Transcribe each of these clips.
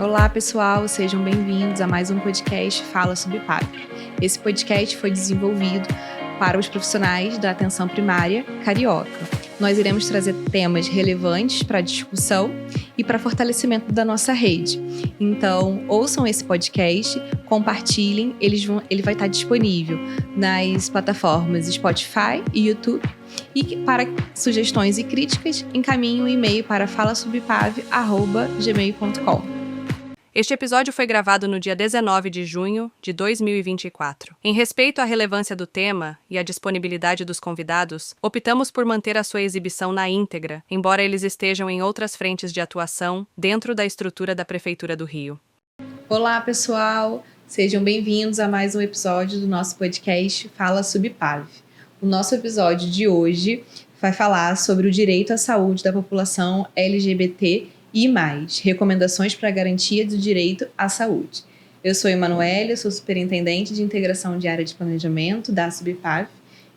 Olá, pessoal, sejam bem-vindos a mais um podcast Fala Subpap. Esse podcast foi desenvolvido para os profissionais da atenção primária carioca. Nós iremos trazer temas relevantes para a discussão e para fortalecimento da nossa rede. Então, ouçam esse podcast, compartilhem, ele vai estar disponível nas plataformas Spotify e YouTube. E para sugestões e críticas, encaminhe um e-mail para falasubpav@gmail.com. Este episódio foi gravado no dia 19 de junho de 2024. Em respeito à relevância do tema e à disponibilidade dos convidados, optamos por manter a sua exibição na íntegra, embora eles estejam em outras frentes de atuação dentro da estrutura da Prefeitura do Rio. Olá, pessoal! Sejam bem-vindos a mais um episódio do nosso podcast Fala Subpav. O nosso episódio de hoje vai falar sobre o direito à saúde da população LGBT e mais, recomendações para a garantia do direito à saúde. Eu sou Emanuele, sou superintendente de integração de área de planejamento da Subpav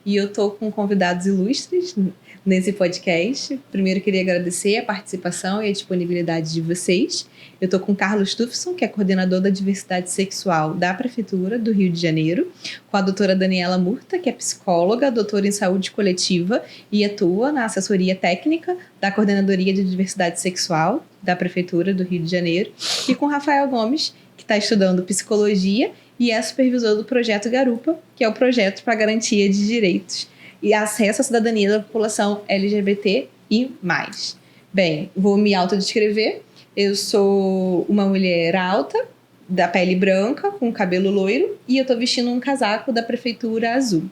e eu estou com convidados ilustres nesse podcast. Primeiro, queria agradecer a participação e a disponibilidade de vocês. Eu estou com Carlos Tufson, que é coordenador da diversidade sexual da Prefeitura do Rio de Janeiro, com a doutora Daniela Murta, que é psicóloga, doutora em saúde coletiva e atua na assessoria técnica da Coordenadoria de Diversidade Sexual da Prefeitura do Rio de Janeiro, e com Rafael Gomes, que está estudando psicologia e é supervisor do projeto Garupa, que é o projeto para a garantia de direitos e acesso à cidadania da população LGBT e mais. Bem, vou me autodescrever. Eu sou uma mulher alta, da pele branca, com cabelo loiro, e eu estou vestindo um casaco da Prefeitura azul.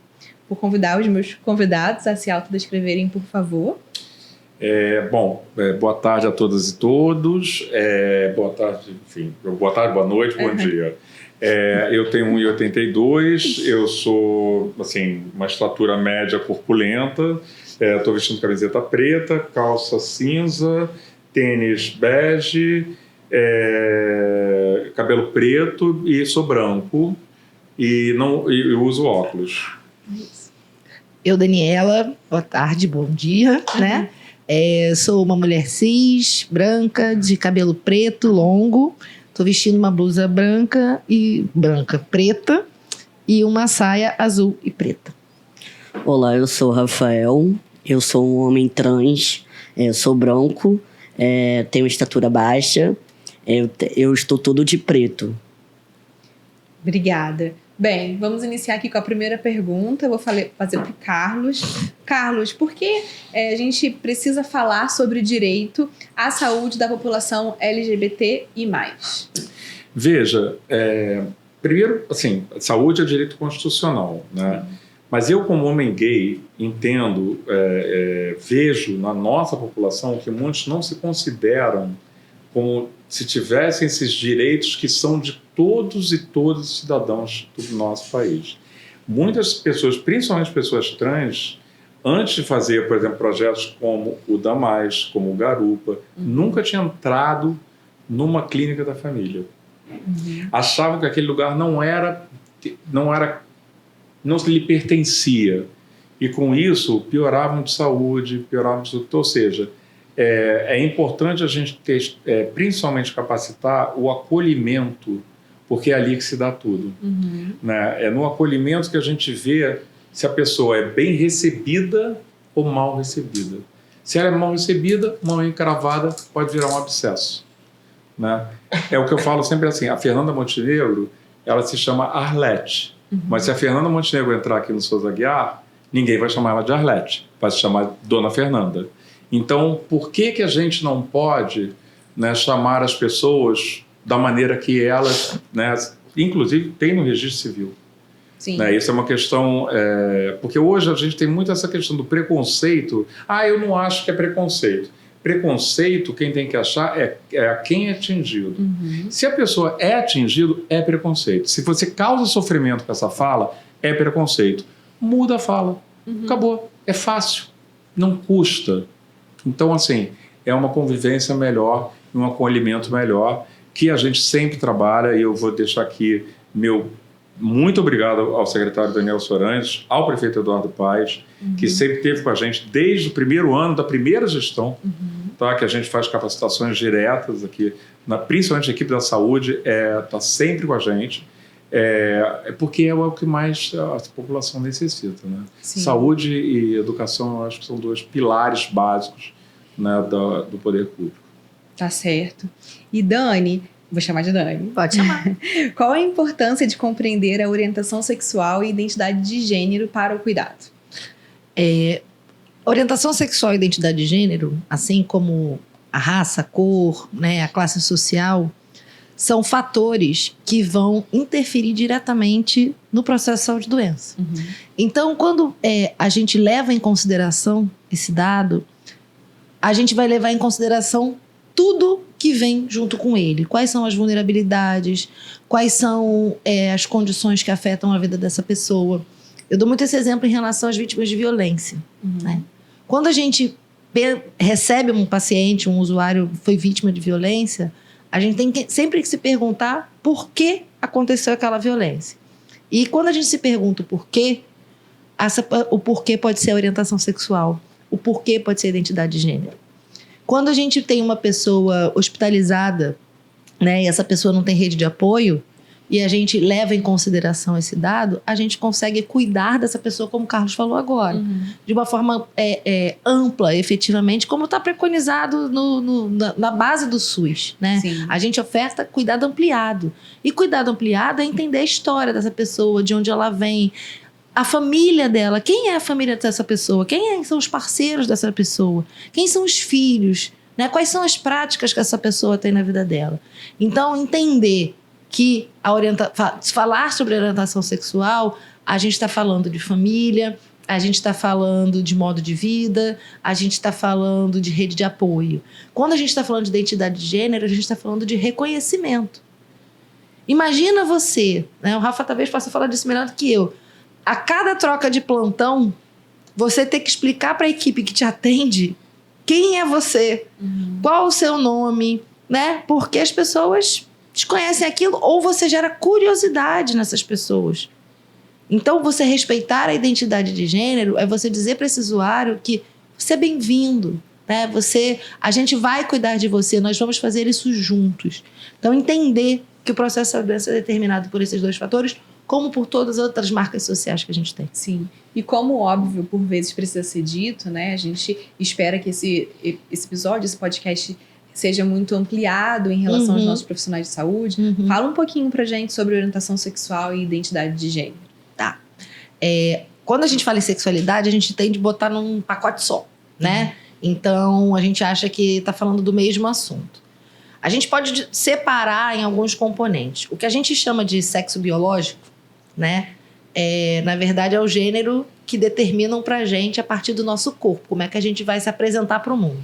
Vou convidar os meus convidados a se autodescreverem, por favor. Boa tarde a todas e todos. Boa tarde, boa noite, bom dia. Eu tenho 1,82, eu sou, uma estatura média corpulenta, estou vestindo camiseta preta, calça cinza, tênis bege, cabelo preto e sou branco e uso óculos. Eu, Daniela, boa tarde, bom dia, né? Sou uma mulher cis, branca, de cabelo preto, longo. Estou vestindo uma blusa preta e uma saia azul e preta. Olá, eu sou o Rafael, eu sou um homem trans, sou branco, tenho estatura baixa, eu estou todo de preto. Obrigada. Bem, vamos iniciar aqui com a primeira pergunta. Eu vou fazer para o Carlos. Carlos, por que a gente precisa falar sobre o direito à saúde da população LGBT e mais? Veja, primeiro, saúde é direito constitucional, né? Mas eu, como homem gay, entendo, vejo na nossa população que muitos não se consideram como se tivessem esses direitos que são de todos e todas os cidadãos do nosso país. Muitas pessoas, principalmente pessoas trans, antes de fazer, por exemplo, projetos como o Damais, como o Garupa, nunca tinham entrado numa clínica da família. Achavam que aquele lugar não lhe pertencia. E com isso, pioravam de saúde, pioravam de tudo. Ou seja, é importante a gente ter, principalmente capacitar o acolhimento, porque é ali que se dá tudo. Né? É no acolhimento que a gente vê se a pessoa é bem recebida ou mal recebida. Se ela é mal recebida, mal encravada, pode virar um abscesso. Né? É o que eu falo sempre assim, a Fernanda Montenegro, ela se chama Arlete. Mas se a Fernanda Montenegro entrar aqui no Souza Aguiar, ninguém vai chamar ela de Arlete, vai se chamar Dona Fernanda. Então, por que a gente não pode, né, chamar as pessoas da maneira que elas, né, inclusive tem no registro civil? Sim. Né, isso é uma questão, porque hoje a gente tem muito essa questão do preconceito. Eu não acho que é preconceito. Preconceito, quem tem que achar é a quem é atingido. Se a pessoa é atingido, é preconceito. Se você causa sofrimento com essa fala, é preconceito. Muda a fala. Acabou. É fácil. Não custa. Então, é uma convivência melhor, um acolhimento melhor, que a gente sempre trabalha, e eu vou deixar aqui meu muito obrigado ao secretário Daniel Sorantes, ao prefeito Eduardo Paes, que sempre esteve com a gente desde o primeiro ano da primeira gestão, tá? Que a gente faz capacitações diretas aqui, principalmente a equipe da saúde está sempre com a gente, porque é o que mais a população necessita, né? Sim. Saúde e educação, eu acho que são dois pilares básicos, né, do poder público. Tá certo. E Dani, vou chamar de Dani. Pode chamar. Qual a importância de compreender a orientação sexual e identidade de gênero para o cuidado? Orientação sexual e identidade de gênero, assim como a raça, a cor, né, a classe social, são fatores que vão interferir diretamente no processo de saúde e doença. Uhum. Então, quando a gente leva em consideração esse dado, a gente vai levar em consideração tudo que vem junto com ele. Quais são as vulnerabilidades, quais são as condições que afetam a vida dessa pessoa. Eu dou muito esse exemplo em relação às vítimas de violência. Uhum. Né? Quando a gente recebe um paciente, um usuário foi vítima de violência, a gente tem sempre que se perguntar por que aconteceu aquela violência. E quando a gente se pergunta o porquê, o porquê pode ser a orientação sexual, o porquê pode ser a identidade de gênero. Quando a gente tem uma pessoa hospitalizada, né, e essa pessoa não tem rede de apoio, e a gente leva em consideração esse dado, a gente consegue cuidar dessa pessoa, como o Carlos falou agora, de uma forma ampla, efetivamente, como está preconizado na base do SUS. Né? Sim. A gente oferta cuidado ampliado. E cuidado ampliado é entender a história dessa pessoa, de onde ela vem, a família dela, quem é a família dessa pessoa, quem são os parceiros dessa pessoa, quem são os filhos, né? Quais são as práticas que essa pessoa tem na vida dela. Então, entender que falar sobre orientação sexual, a gente está falando de família, a gente está falando de modo de vida, a gente está falando de rede de apoio. Quando a gente está falando de identidade de gênero, a gente está falando de reconhecimento. Imagina você, né? O Rafa talvez possa falar disso melhor do que eu. A cada troca de plantão, você ter que explicar para a equipe que te atende quem é você, qual o seu nome, né? Porque as pessoas desconhecem aquilo ou você gera curiosidade nessas pessoas. Então, você respeitar a identidade de gênero é você dizer para esse usuário que você é bem-vindo, né? A gente vai cuidar de você, nós vamos fazer isso juntos. Então, entender que o processo de doença é determinado por esses dois fatores, como por todas as outras marcas sociais que a gente tem. Sim. E como óbvio, por vezes precisa ser dito, né? A gente espera que esse episódio, esse podcast, seja muito ampliado em relação aos nossos profissionais de saúde. Fala um pouquinho pra gente sobre orientação sexual e identidade de gênero. Tá. Quando a gente fala em sexualidade, a gente tende a botar num pacote só, né? Então, a gente acha que tá falando do mesmo assunto. A gente pode separar em alguns componentes. O que a gente chama de sexo biológico, né? Na verdade, é o gênero que determinam pra gente a partir do nosso corpo, como é que a gente vai se apresentar para o mundo.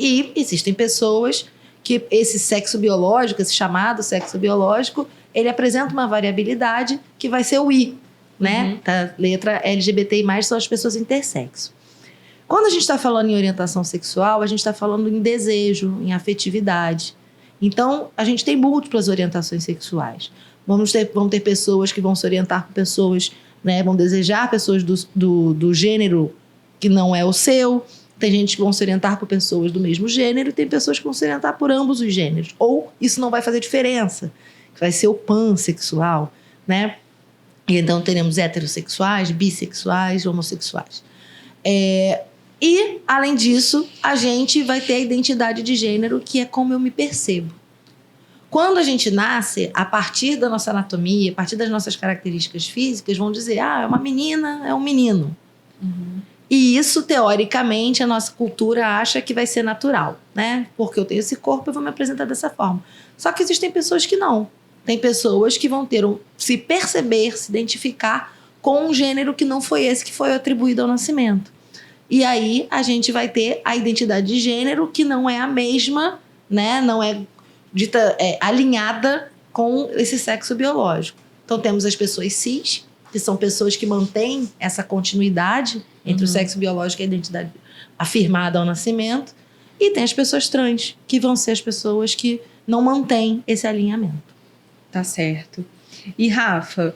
E existem pessoas que esse sexo biológico, esse chamado sexo biológico, ele apresenta uma variabilidade que vai ser o I, né? A letra LGBTI+, são as pessoas intersexo. Quando a gente está falando em orientação sexual, a gente está falando em desejo, em afetividade. Então, a gente tem múltiplas orientações sexuais. Vão ter pessoas que vão se orientar por pessoas, né? Vão desejar pessoas do gênero que não é o seu. Tem gente que vão se orientar por pessoas do mesmo gênero e tem pessoas que vão se orientar por ambos os gêneros. Ou isso não vai fazer diferença, que vai ser o pansexual, né? E então teremos heterossexuais, bissexuais, homossexuais. E, além disso, a gente vai ter a identidade de gênero, que é como eu me percebo. Quando a gente nasce, a partir da nossa anatomia, a partir das nossas características físicas, vão dizer, é uma menina, é um menino. E isso, teoricamente, a nossa cultura acha que vai ser natural, né? Porque eu tenho esse corpo, eu vou me apresentar dessa forma. Só que existem pessoas que não. Tem pessoas que vão se perceber, se identificar com um gênero que não foi esse que foi atribuído ao nascimento. E aí, a gente vai ter a identidade de gênero que não é a mesma, né? Não é dita alinhada com esse sexo biológico. Então, temos as pessoas cis, que são pessoas que mantêm essa continuidade entre o sexo biológico e a identidade afirmada ao nascimento. E tem as pessoas trans, que vão ser as pessoas que não mantêm esse alinhamento. Tá certo. E, Rafa,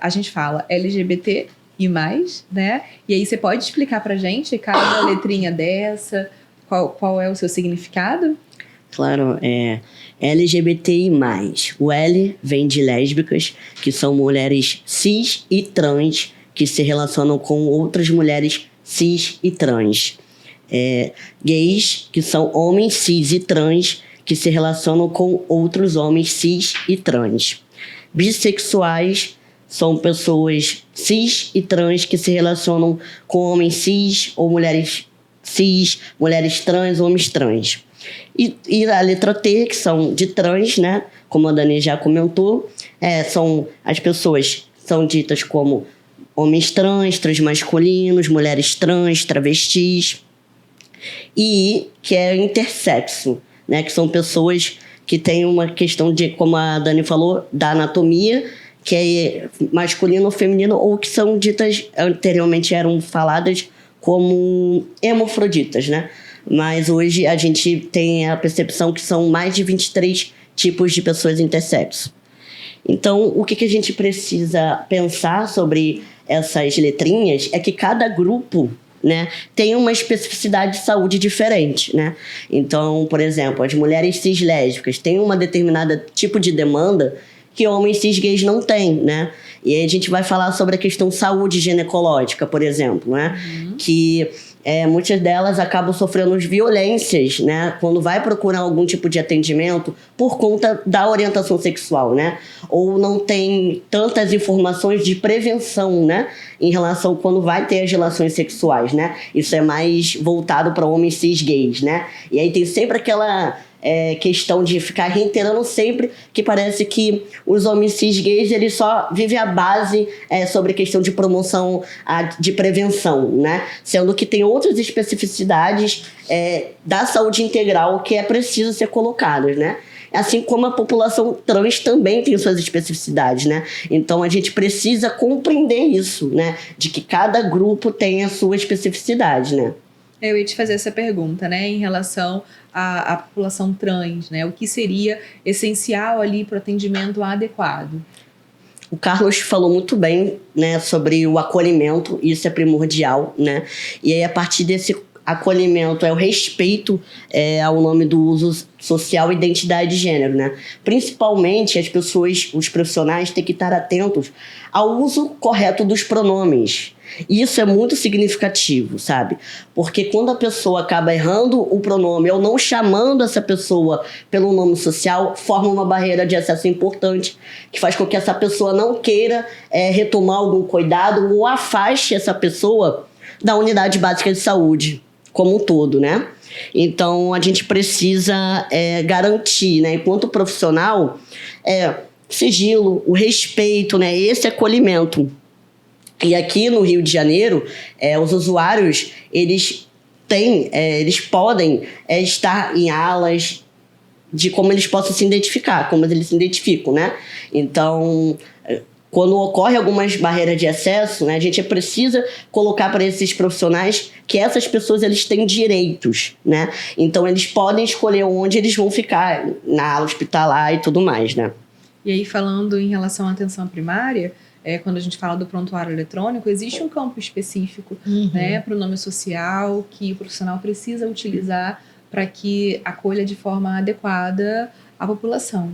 a gente fala LGBT e mais, né? E aí você pode explicar pra gente cada letrinha dessa, Qual é o seu significado? Claro, é LGBTI+. O L vem de lésbicas, que são mulheres cis e trans, que se relacionam com outras mulheres cis e trans. Gays, que são homens cis e trans, que se relacionam com outros homens cis e trans. Bissexuais são pessoas cis e trans que se relacionam com homens cis ou mulheres cis, mulheres trans, homens trans. E a letra T, que são de trans, né? Como a Dani já comentou, são as pessoas são ditas como homens trans, transmasculinos, mulheres trans, travestis. E que é intersexo, né? Que são pessoas que têm uma questão de, como a Dani falou, da anatomia, que é masculino ou feminino, ou que são ditas, anteriormente eram faladas como hermafroditas, né? Mas hoje a gente tem a percepção que são mais de 23 tipos de pessoas intersexo. Então, o que a gente precisa pensar sobre essas letrinhas é que cada grupo, né, tem uma especificidade de saúde diferente, né? Então, por exemplo, as mulheres cis-lésbicas têm uma determinada tipo de demanda que homens cis-gays não têm, né? E aí a gente vai falar sobre a questão saúde ginecológica, por exemplo, né? Que muitas delas acabam sofrendo violências, né? Quando vai procurar algum tipo de atendimento por conta da orientação sexual, né? Ou não tem tantas informações de prevenção, né? Em relação quando vai ter as relações sexuais, né? Isso é mais voltado para homens cis-gays, né? E aí tem sempre aquela questão de ficar reiterando sempre que parece que os homens cis-gays eles só vivem a base sobre questão de promoção, de prevenção, né? Sendo que tem outras especificidades da saúde integral que é preciso ser colocadas, né? Assim como a população trans também tem suas especificidades, né? Então a gente precisa compreender isso, né? De que cada grupo tem a sua especificidade, né? Eu ia te fazer essa pergunta, né, em relação à população trans, né? O que seria essencial ali para o atendimento adequado? O Carlos falou muito bem, né, sobre o acolhimento, isso é primordial, né? E aí, a partir desse acolhimento, o respeito ao nome do uso social e identidade de gênero, né? Principalmente as pessoas, os profissionais, têm que estar atentos ao uso correto dos pronomes. Isso é muito significativo, sabe? Porque quando a pessoa acaba errando o pronome ou não chamando essa pessoa pelo nome social, forma uma barreira de acesso importante que faz com que essa pessoa não queira retomar algum cuidado ou afaste essa pessoa da unidade básica de saúde como um todo, né? Então, a gente precisa garantir, né, enquanto profissional, sigilo, o respeito, né, esse acolhimento. E aqui no Rio de Janeiro, os usuários, eles podem estar em alas de como eles possam se identificar, como eles se identificam, né? Então, quando ocorre algumas barreiras de acesso, né, a gente precisa colocar para esses profissionais que essas pessoas eles têm direitos, né? Então, eles podem escolher onde eles vão ficar, na ala hospitalar e tudo mais, né? E aí, falando em relação à atenção primária, quando a gente fala do prontuário eletrônico, existe um campo específico, né, para o nome social que o profissional precisa utilizar para que acolha de forma adequada a população.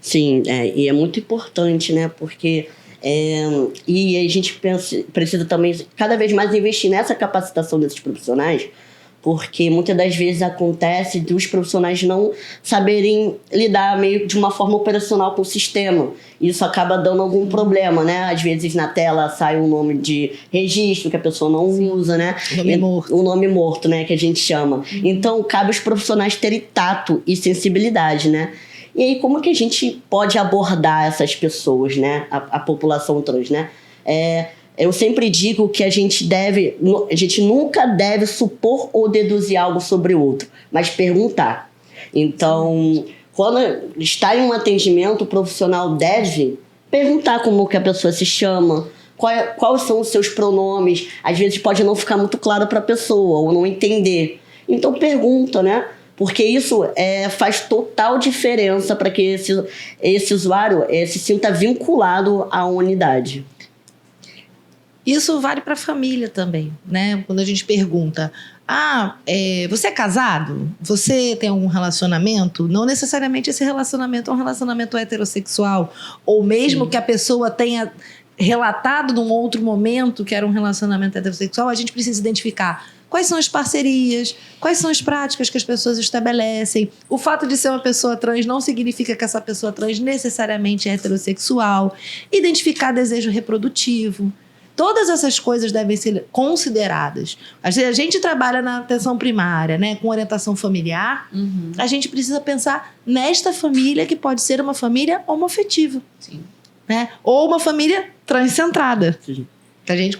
Sim, e é muito importante, né, porque e a gente precisa também cada vez mais investir nessa capacitação desses profissionais, porque muitas das vezes acontece dos profissionais não saberem lidar meio de uma forma operacional com o sistema. Isso acaba dando algum problema, né? Às vezes na tela sai um nome de registro que a pessoa não usa, né? O nome morto, né? Que a gente chama. Então, cabe aos profissionais terem tato e sensibilidade, né? E aí, como que a gente pode abordar essas pessoas, né? A população trans, né? Eu sempre digo que a gente nunca deve supor ou deduzir algo sobre o outro, mas perguntar. Então, quando está em um atendimento, o profissional deve perguntar como que a pessoa se chama, quais são os seus pronomes. Às vezes pode não ficar muito claro para a pessoa ou não entender. Então, pergunta, né? Porque isso faz total diferença para que esse usuário se sinta vinculado à unidade. Isso vale para a família também, né? Quando a gente pergunta, Você é casado? Você tem algum relacionamento? Não necessariamente esse relacionamento é um relacionamento heterossexual. Ou mesmo que a pessoa tenha relatado num outro momento que era um relacionamento heterossexual, a gente precisa identificar quais são as parcerias, quais são as práticas que as pessoas estabelecem. O fato de ser uma pessoa trans não significa que essa pessoa trans necessariamente é heterossexual. Identificar desejo reprodutivo. Todas essas coisas devem ser consideradas. A gente trabalha na atenção primária, né, com orientação familiar. A gente precisa pensar nesta família que pode ser uma família homoafetiva. Sim. Né? Ou uma família transcentrada. Sim. A gente,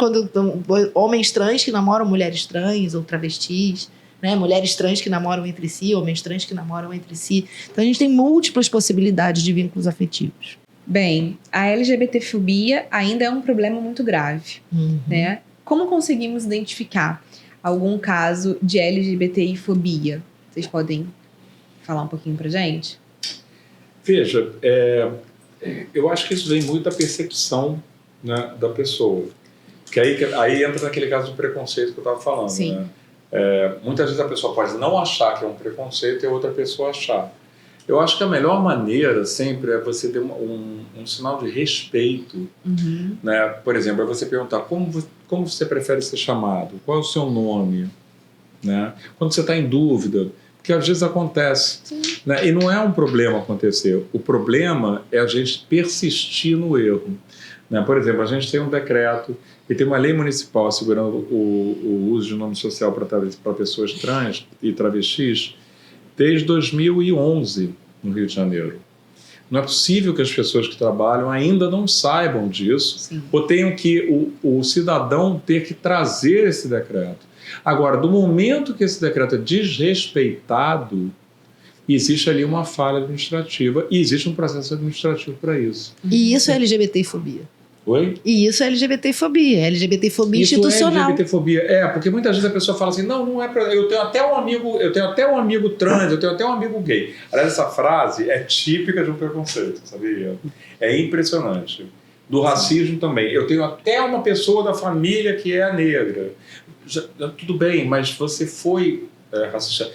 homens trans que namoram mulheres trans ou travestis, né? Mulheres trans que namoram entre si, homens trans que namoram entre si. Então a gente tem múltiplas possibilidades de vínculos afetivos. Bem, a LGBTfobia ainda é um problema muito grave, né? Como conseguimos identificar algum caso de LGBTI-fobia? Vocês podem falar um pouquinho pra gente? Veja, eu acho que isso vem muito da percepção, né, da pessoa. Que aí entra naquele caso do preconceito que eu estava falando. Sim. Né? Muitas vezes a pessoa pode não achar que é um preconceito e outra pessoa achar. Eu acho que a melhor maneira sempre é você ter um sinal de respeito. Né? Por exemplo, é você perguntar como você prefere ser chamado, qual é o seu nome, né? Quando você está em dúvida, porque às vezes acontece, né? E não é um problema acontecer, o problema é a gente persistir no erro, né? Por exemplo, a gente tem um decreto e tem uma lei municipal assegurando o uso de nome social para pessoas trans e travestis desde 2011 no Rio de Janeiro. Não é possível que as pessoas que trabalham ainda não saibam disso. Sim. Ou tenham que o cidadão ter que trazer esse decreto. Agora, do momento que esse decreto é desrespeitado, existe ali uma falha administrativa e existe um processo administrativo para isso. E isso é LGBTfobia. Oi? E isso é LGBTfobia. LGBTfobia Isso institucional. é LGBTfobia. Porque muitas vezes a pessoa fala assim, não é pra... eu tenho até um amigo trans, eu tenho até um amigo gay. Aliás, essa frase é típica de um preconceito, sabia? É impressionante. Do racismo também. Eu tenho até uma pessoa da família que é negra. Tudo bem, mas você foi racista.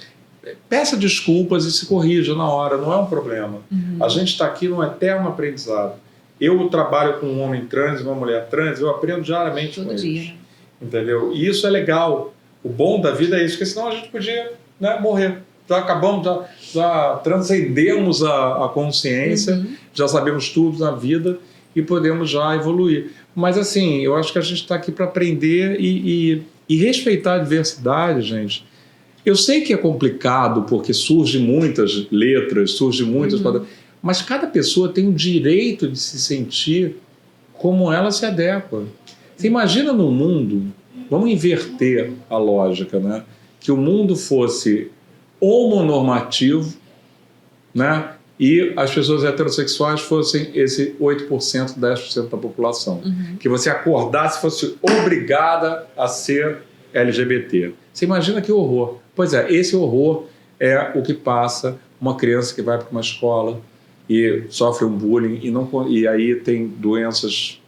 Peça desculpas e se corrija na hora, não é um problema. A gente está aqui num eterno aprendizado. Eu trabalho com um homem trans e uma mulher trans, eu aprendo diariamente Todo com dia, eles. né? Entendeu? E isso é legal. O bom da vida é isso, porque senão a gente podia, né, morrer. Já acabamos, já transcendemos a consciência, já sabemos tudo na vida e podemos já evoluir. Mas assim, eu acho que a gente está aqui para aprender e respeitar a diversidade, gente. Eu sei que é complicado, porque surgem muitas letras, surgem muitas... Mas cada pessoa tem o direito de se sentir como ela se adequa. Você imagina no mundo, vamos inverter a lógica, né? Que o mundo fosse homonormativo, né? E as pessoas heterossexuais fossem esse 8%, 10% da população. Que você acordasse e fosse obrigada a ser LGBT. Você imagina que horror. Pois é, esse horror é o que passa uma criança que vai para uma escola e sofre um bullying e aí tem doenças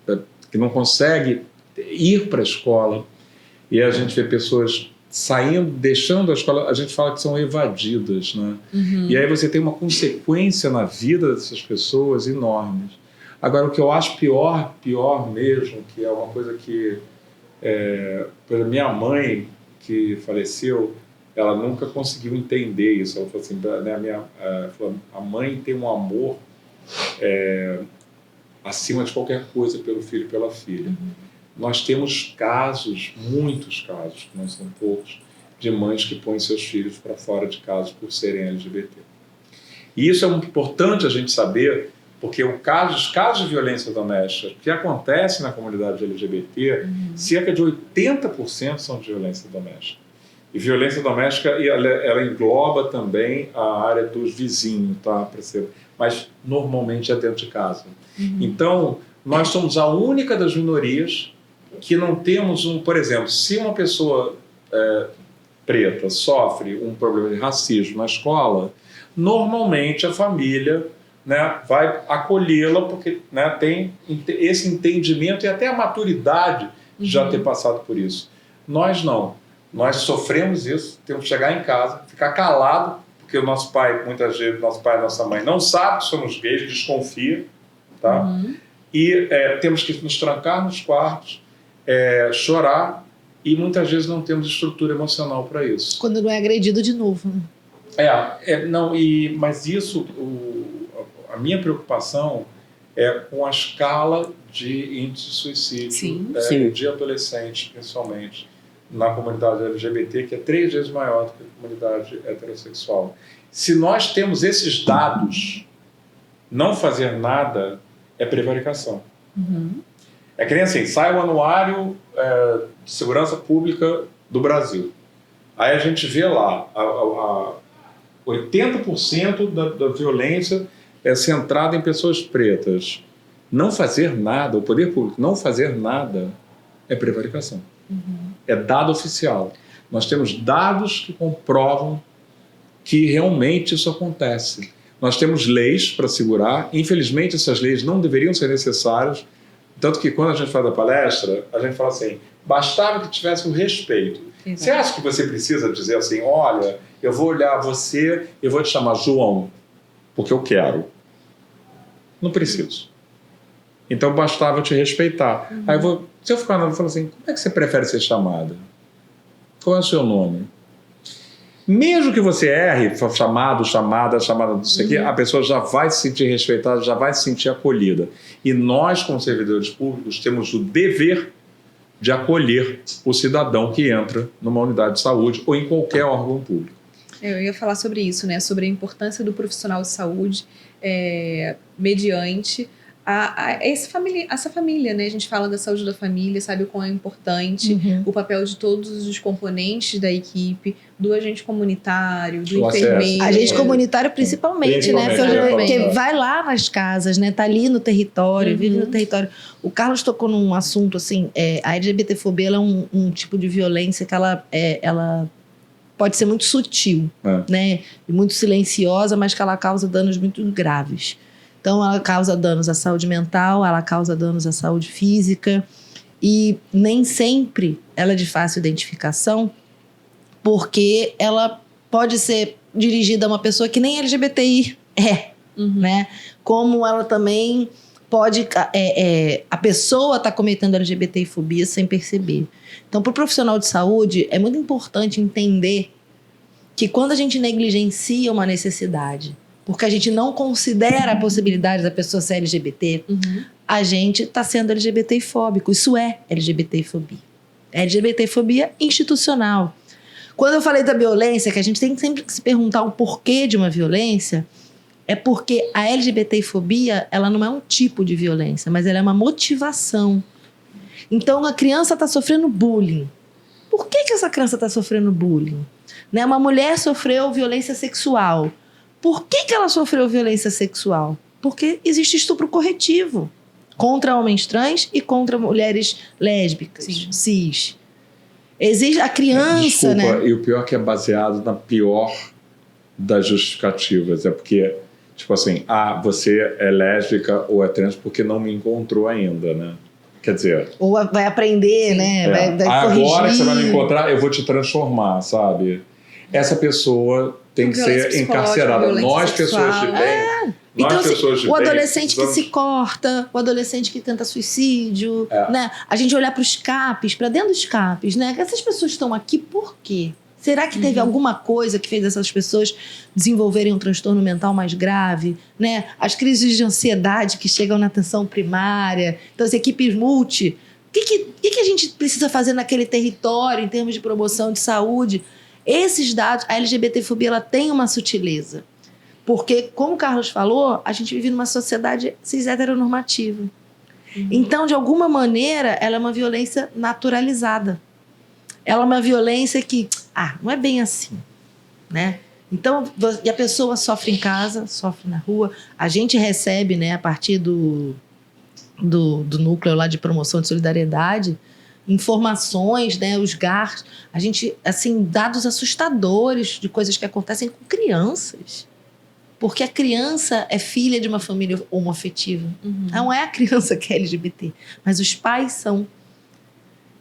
que não consegue ir para a escola, e a gente vê pessoas saindo, deixando a escola, a gente fala que são evadidas, né? E aí você tem uma consequência na vida dessas pessoas enormes. Agora, o que eu acho pior mesmo, que é uma coisa que por exemplo, minha mãe, que faleceu, ela nunca conseguiu entender isso. Ela falou assim, né, a mãe tem um amor acima de qualquer coisa pelo filho e pela filha. Nós temos casos, muitos casos, não são poucos, de mães que põem seus filhos para fora de casa por serem LGBT. E isso é muito importante a gente saber, porque os casos de violência doméstica que acontecem na comunidade LGBT, cerca de 80% são de violência doméstica. E violência doméstica, ela engloba também a área dos vizinhos, tá? Mas normalmente é dentro de casa. Então, nós somos a única das minorias que não temos por exemplo, se uma pessoa preta sofre um problema de racismo na escola, normalmente a família, né, vai acolhê-la porque, né, tem esse entendimento e até a maturidade de já ter passado por isso. Nós não. Nós sofremos isso, temos que chegar em casa, ficar calado, porque o nosso pai, muitas vezes, nosso pai e nossa mãe não sabe que somos gays, desconfia, tá? E temos que nos trancar nos quartos, chorar, e muitas vezes não temos estrutura emocional para isso. Quando não é agredido de novo. Né? Mas isso, a minha preocupação é com a escala de índice de suicídio de adolescentes, principalmente, na comunidade LGBT, que é 3 vezes maior do que a comunidade heterossexual. Se nós temos esses dados, não fazer nada é prevaricação. É que nem assim, sai o anuário de segurança pública do Brasil. Aí a gente vê lá, 80% da violência é centrada em pessoas pretas. Não fazer nada, o poder público não fazer nada é prevaricação. É dado oficial. Nós temos dados que comprovam que realmente isso acontece. Nós temos leis para segurar. Infelizmente, essas leis não deveriam ser necessárias. Tanto que quando a gente faz a palestra, a gente fala assim, bastava que tivesse o respeito. Exato. Você acha que você precisa dizer assim, olha, eu vou olhar você e vou te chamar João, porque eu quero. Não preciso. Então bastava eu te respeitar. Aí se eu ficar na falo assim, como é que você prefere ser chamada? Qual é o seu nome? Mesmo que você erre, chamado, chamada, não sei o quê, a pessoa já vai se sentir respeitada, já vai se sentir acolhida. E nós, como servidores públicos, temos o dever de acolher o cidadão que entra numa unidade de saúde ou em qualquer órgão público. Eu ia falar sobre isso, né? Sobre a importância do profissional de saúde mediante essa família, né? A gente fala da saúde da família, sabe o quão é importante o papel de todos os componentes da equipe, do agente comunitário, do enfermeiro. Agente comunitário principalmente, né? Porque vai lá nas casas, né? Tá ali no território, vive no território. O Carlos tocou num assunto, assim, a LGBTfobia ela é um tipo de violência que ela pode ser muito sutil, né? E muito silenciosa, mas que ela causa danos muito graves. Então, ela causa danos à saúde mental, ela causa danos à saúde física e nem sempre ela é de fácil identificação, porque ela pode ser dirigida a uma pessoa que nem LGBTI né? Como ela também pode... a pessoa está cometendo LGBTfobia sem perceber. Então, para o profissional de saúde, é muito importante entender que quando a gente negligencia uma necessidade, porque a gente não considera a possibilidade da pessoa ser LGBT, a gente está sendo LGBTfóbico. Isso é LGBTfobia. É LGBTfobia institucional. Quando eu falei da violência, que a gente tem sempre que se perguntar o porquê de uma violência, é porque a LGBTfobia, ela não é um tipo de violência, mas ela é uma motivação. Então, a criança está sofrendo bullying. Por que essa criança está sofrendo bullying? Né? Uma mulher sofreu violência sexual. Por que ela sofreu violência sexual? Porque existe estupro corretivo contra homens trans e contra mulheres lésbicas, cis. Existe a criança, né? E o pior é que é baseado na pior das justificativas. É porque, tipo assim, você é lésbica ou é trans porque não me encontrou ainda, né? Quer dizer... Ou vai aprender, né? Vai corrigir. Agora que você vai me encontrar, eu vou te transformar, sabe? Essa pessoa tem que ser encarcerada. Nós, pessoas de bem... Então, assim, o adolescente que se corta, o adolescente que tenta suicídio, né? A gente olhar para os CAPs, para dentro dos CAPs, né? Essas pessoas estão aqui por quê? Será que teve alguma coisa que fez essas pessoas desenvolverem um transtorno mental mais grave, né? As crises de ansiedade que chegam na atenção primária, então as equipes multi. O que a gente precisa fazer naquele território em termos de promoção de saúde? Esses dados, a LGBTfobia ela tem uma sutileza. Porque, como o Carlos falou, a gente vive numa sociedade cis-heteronormativa. Então, de alguma maneira, ela é uma violência naturalizada. Ela é uma violência que, não é bem assim, né? Então, e a pessoa sofre em casa, sofre na rua. A gente recebe, né, a partir do núcleo lá de promoção de solidariedade, informações, né, os GARs, a gente, assim, dados assustadores de coisas que acontecem com crianças. Porque a criança é filha de uma família homoafetiva. Não é a criança que é LGBT, mas os pais são.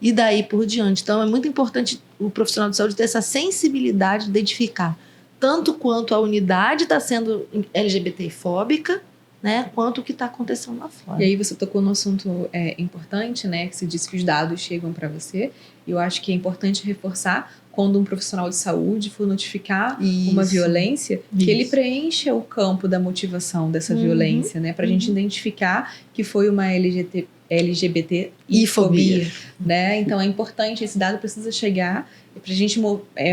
e daí por diante. Então, é muito importante o profissional de saúde ter essa sensibilidade de identificar tanto quanto a unidade está sendo LGBT-fóbica, né, quanto o que está acontecendo lá fora. E aí você tocou no assunto importante, né, que você disse que os dados chegam para você. E eu acho que é importante reforçar quando um profissional de saúde for notificar uma violência, que ele preencha o campo da motivação dessa violência, né, para a gente identificar que foi uma LGBT-fobia, né? Então é importante, esse dado precisa chegar para a gente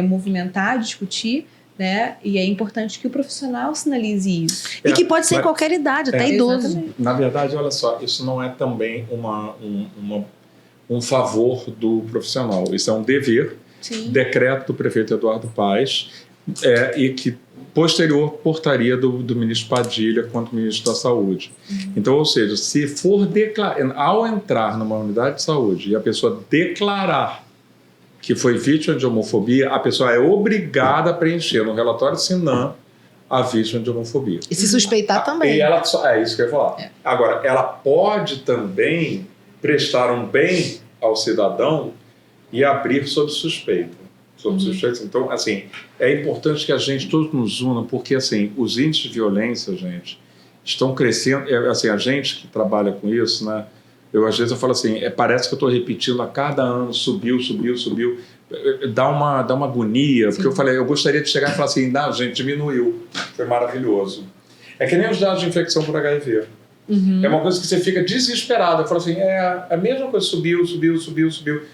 movimentar, discutir, né? E é importante que o profissional sinalize isso. E que pode ser em qualquer idade, até idoso. Exatamente. Na verdade, olha só, isso não é também um favor do profissional. Isso é um dever, decreto do prefeito Eduardo Paes, e que posterior portaria do ministro Padilha quanto ministro da Saúde. Então, ou seja, se for ao entrar numa unidade de saúde e a pessoa declarar que foi vítima de homofobia, a pessoa é obrigada a preencher no relatório SINAM a vítima de homofobia. E se suspeitar também. E ela é isso que eu ia falar. Agora, ela pode também prestar um bem ao cidadão e abrir sob suspeita. Então, assim, é importante que a gente todos nos una, porque, assim, os índices de violência, gente, estão crescendo. Assim, a gente que trabalha com isso, né? Às vezes eu falo assim, parece que eu estou repetindo a cada ano, subiu. Dá uma agonia, porque eu gostaria de chegar e falar assim, não, gente, diminuiu, foi maravilhoso. É que nem os dados de infecção por HIV. É uma coisa que você fica desesperado. Eu falo assim, a mesma coisa, subiu,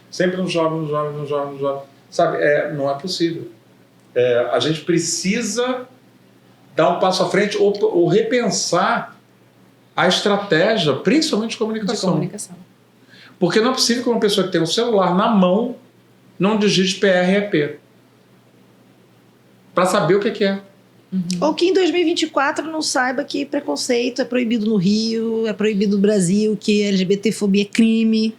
sempre nos jovens. Sabe, não é possível. A gente precisa dar um passo à frente ou repensar a estratégia, principalmente de comunicação. Porque não é possível que uma pessoa que tem um celular na mão não digite PREP para saber o que é. Ou que em 2024 não saiba que preconceito é proibido no Rio, é proibido no Brasil, que LGBTfobia é crime.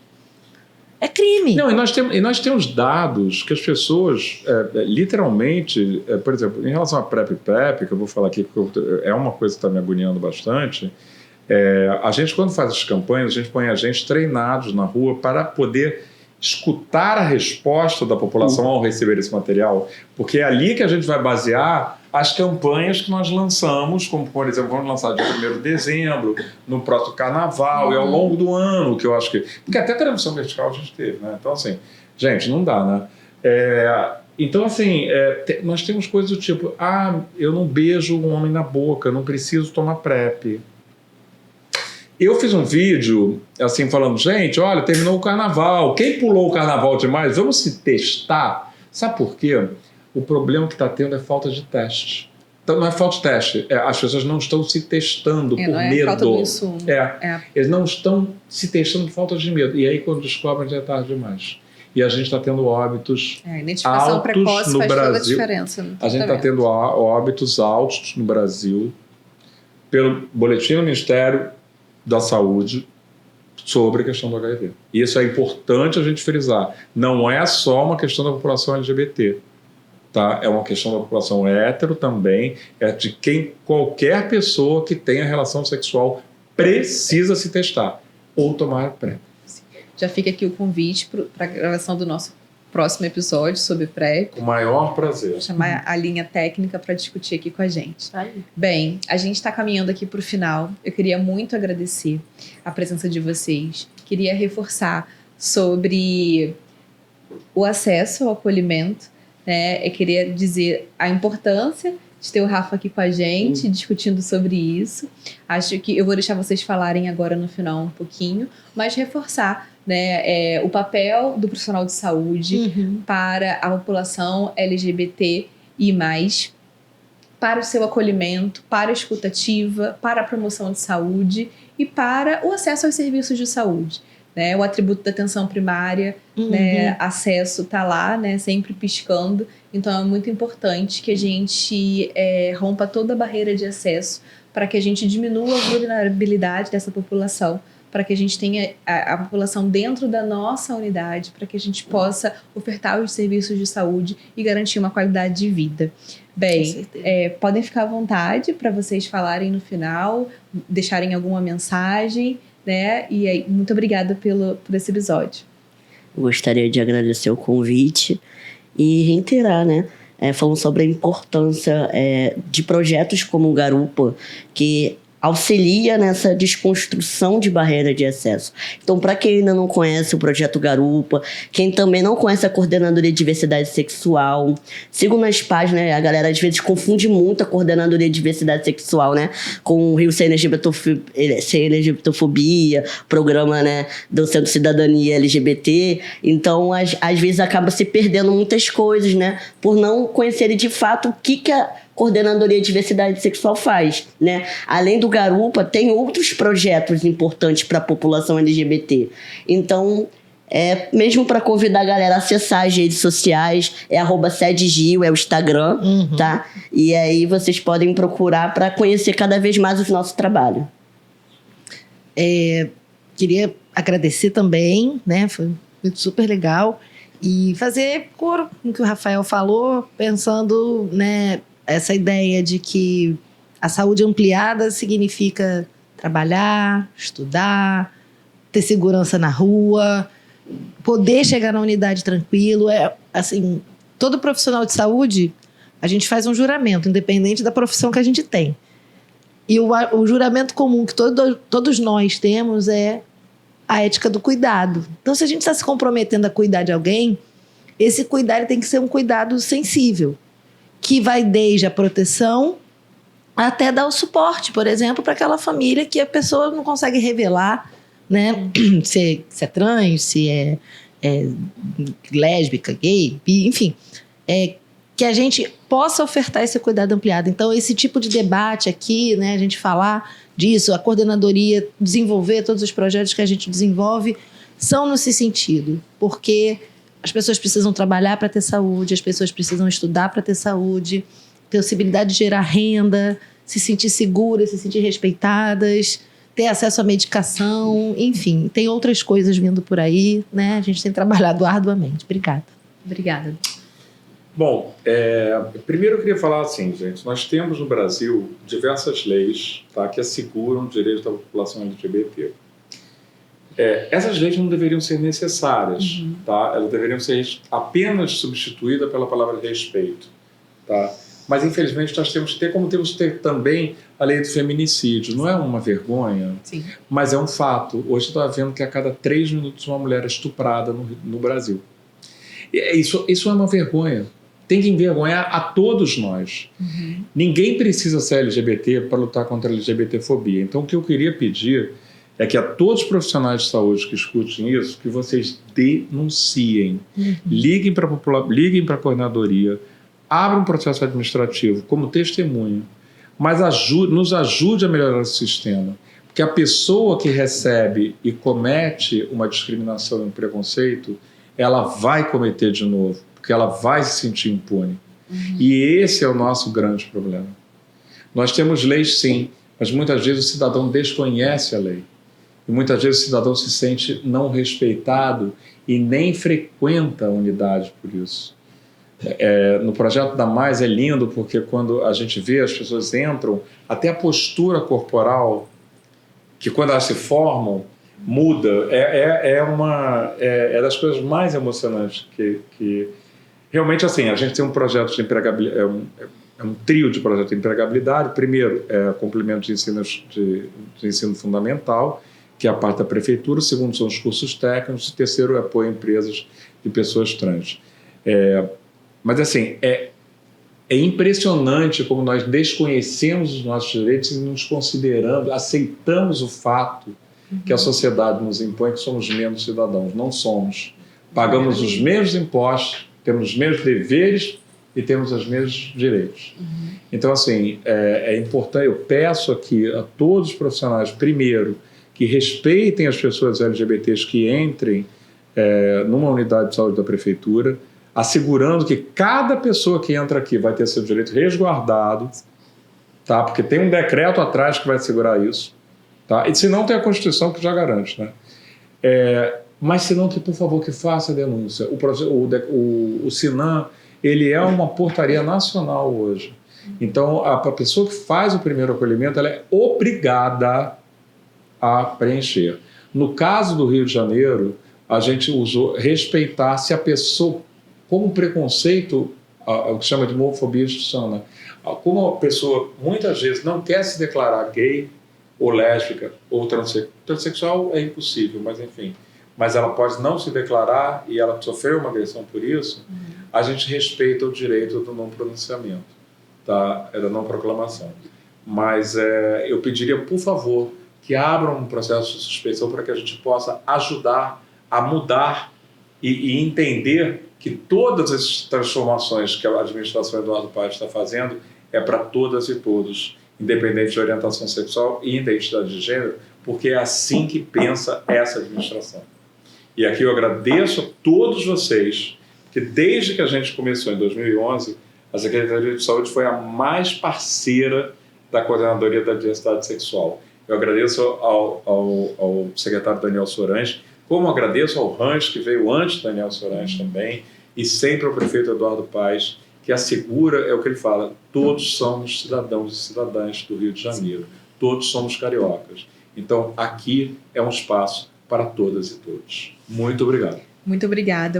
É crime. Não, e nós temos dados que as pessoas, literalmente, por exemplo, em relação à PrEP, que eu vou falar aqui, porque é uma coisa que está me agoniando bastante. A gente, quando faz as campanhas, a gente põe agentes treinados na rua para poder escutar a resposta da população ao receber esse material, porque é ali que a gente vai basear as campanhas que nós lançamos, como, por exemplo, vamos lançar dia 1º de dezembro, no próximo carnaval e ao longo do ano, que eu acho que... Porque até transmissão vertical a gente teve, né? Então, assim, gente, não dá, né? Então, assim, nós temos coisas do tipo, eu não beijo um homem na boca, eu não preciso tomar PrEP. Eu fiz um vídeo, assim, falando, gente, olha, terminou o carnaval. Quem pulou o carnaval demais, vamos se testar. Sabe por quê? O problema que está tendo é falta de teste. Então, não é falta de teste, as pessoas não estão se testando por medo. Falta do insumo. Eles não estão se testando por falta de medo. E aí, quando descobrem, já é tarde demais. E a gente está tendo óbitos identificação altos precoce no faz Brasil. toda a diferença. A gente está tendo óbitos altos no Brasil pelo boletim do Ministério da Saúde sobre a questão do HIV. E isso é importante a gente frisar. Não é só uma questão da população LGBT, tá? É uma questão da população hétero também, de qualquer pessoa que tenha relação sexual precisa se testar ou tomar PrEP. Já fica aqui o convite para a gravação do nosso próximo episódio sobre PrEP. Com o maior prazer. Vou chamar a linha técnica para discutir aqui com a gente. Bem, a gente está caminhando aqui para o final. Eu queria muito agradecer a presença de vocês. Queria reforçar sobre o acesso ao acolhimento, né? Eu queria dizer a importância de ter o Rafa aqui com a gente, discutindo sobre isso. Acho que eu vou deixar vocês falarem agora no final um pouquinho, mas reforçar, né, o papel do profissional de saúde para a população LGBT e mais, para o seu acolhimento, para a escutativa, para a promoção de saúde e para o acesso aos serviços de saúde. Né, o atributo da atenção primária, né, acesso está lá, né, sempre piscando. Então é muito importante que a gente rompa toda a barreira de acesso para que a gente diminua a vulnerabilidade dessa população, para que a gente tenha a população dentro da nossa unidade, para que a gente possa ofertar os serviços de saúde e garantir uma qualidade de vida. Bem, podem ficar à vontade para vocês falarem no final, deixarem alguma mensagem, né? E aí, muito obrigada por esse episódio. Eu gostaria de agradecer o convite e reiterar, né? Falando sobre a importância de projetos como o Garupa, que auxilia nessa desconstrução de barreira de acesso. Então, para quem ainda não conhece o Projeto Garupa, quem também não conhece a Coordenadoria de Diversidade Sexual, sigam nas páginas, a galera às vezes confunde muito a Coordenadoria de Diversidade Sexual, né, com o Rio Sem LGBTfobia, programa, né, do Centro Cidadania LGBT. Então, às vezes acaba se perdendo muitas coisas, né, por não conhecerem de fato o que a Coordenadoria de Diversidade Sexual faz, né? Além do Garupa, tem outros projetos importantes para a população LGBT. Então, mesmo para convidar a galera a acessar as redes sociais, @sedegil, é o Instagram, tá? E aí vocês podem procurar para conhecer cada vez mais o nosso trabalho. Queria agradecer também, né? Foi super legal. E fazer coro com o que o Rafael falou, pensando, né, essa ideia de que a saúde ampliada significa trabalhar, estudar, ter segurança na rua, poder chegar na unidade tranquilo. Assim, todo profissional de saúde, a gente faz um juramento, independente da profissão que a gente tem. E o juramento comum que todos nós temos é a ética do cuidado. Então, se a gente está se comprometendo a cuidar de alguém, esse cuidado tem que ser um cuidado sensível, que vai desde a proteção até dar o suporte, por exemplo, para aquela família que a pessoa não consegue revelar, né? Se é trans, se é lésbica, gay, bi, enfim. Que a gente possa ofertar esse cuidado ampliado. Então, esse tipo de debate aqui, né, a gente falar disso, a coordenadoria desenvolver todos os projetos que a gente desenvolve, são nesse sentido, porque as pessoas precisam trabalhar para ter saúde, as pessoas precisam estudar para ter saúde, ter possibilidade de gerar renda, se sentir seguras, se sentir respeitadas, ter acesso à medicação, enfim, tem outras coisas vindo por aí, né? A gente tem trabalhado arduamente. Obrigada. Obrigada. Bom, primeiro eu queria falar assim, gente, nós temos no Brasil diversas leis, tá, que asseguram o direito da população LGBT. Essas leis não deveriam ser necessárias, tá? Elas deveriam ser apenas substituídas pela palavra respeito, tá? Mas infelizmente nós temos que ter, como temos que ter também a lei do feminicídio. Não é uma vergonha, Sim. Mas é um fato. Hoje está vendo que a cada 3 minutos uma mulher é estuprada no Brasil. Isso é uma vergonha. Tem que envergonhar a todos nós. Ninguém precisa ser LGBT para lutar contra a LGBTfobia. Então o que eu queria pedir é que a todos os profissionais de saúde que escutem isso, que vocês denunciem. Liguem para a coordenadoria, abram um processo administrativo como testemunho, mas nos ajude a melhorar o sistema. Porque a pessoa que recebe e comete uma discriminação e um preconceito, ela vai cometer de novo, porque ela vai se sentir impune. E esse é o nosso grande problema. Nós temos leis, sim, mas muitas vezes o cidadão desconhece a lei. E muitas vezes o cidadão se sente não respeitado e nem frequenta a unidade por isso. No projeto da Mais é lindo porque quando a gente vê as pessoas entram, até a postura corporal, que quando elas se formam, muda. É das coisas mais emocionantes que realmente, assim, a gente tem um projeto de empregabilidade, um trio de projetos de empregabilidade. Primeiro, complemento de ensino fundamental, que é a parte da prefeitura. O segundo são os cursos técnicos. O terceiro é apoio a empresas de pessoas trans. Mas, assim, é impressionante como nós desconhecemos os nossos direitos e nos considerando, aceitamos o fato que a sociedade nos impõe que somos menos cidadãos. Não somos. Pagamos os mesmos impostos, temos os mesmos deveres e temos os mesmos direitos. Então, assim, é importante, eu peço aqui a todos os profissionais, primeiro, que respeitem as pessoas LGBTs que entrem numa unidade de saúde da prefeitura, assegurando que cada pessoa que entra aqui vai ter seu direito resguardado, tá? Porque tem um decreto atrás que vai assegurar isso, tá? E se não, tem a Constituição que já garante, né? Mas se não, que por favor que faça a denúncia. O SINAM, ele é uma portaria nacional hoje. Então, a pessoa que faz o primeiro acolhimento, ela é obrigada a preencher. No caso do Rio de Janeiro, a gente usou respeitar se a pessoa, como preconceito, o que chama de homofobia institucional, como a pessoa muitas vezes não quer se declarar gay ou lésbica ou transexual, é impossível, mas enfim, mas ela pode não se declarar e ela sofreu uma agressão por isso, a gente respeita o direito do não pronunciamento, tá? Da não proclamação. Mas eu pediria, por favor, que abram um processo de suspeição para que a gente possa ajudar a mudar e entender que todas as transformações que a administração Eduardo Paes está fazendo é para todas e todos, independente de orientação sexual e identidade de gênero, porque é assim que pensa essa administração. E aqui eu agradeço a todos vocês, que desde que a gente começou em 2011, a Secretaria de Saúde foi a mais parceira da Coordenadoria da Diversidade Sexual. Eu agradeço ao secretário Daniel Sorange, como agradeço ao Ranch, que veio antes do Daniel Sorange também, e sempre ao prefeito Eduardo Paes, que assegura, é o que ele fala, todos somos cidadãos e cidadãs do Rio de Janeiro, todos somos cariocas. Então, aqui é um espaço para todas e todos. Muito obrigado. Muito obrigada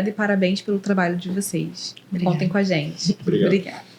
e parabéns pelo trabalho de vocês. Obrigada. Contem com a gente. Obrigado. Obrigada.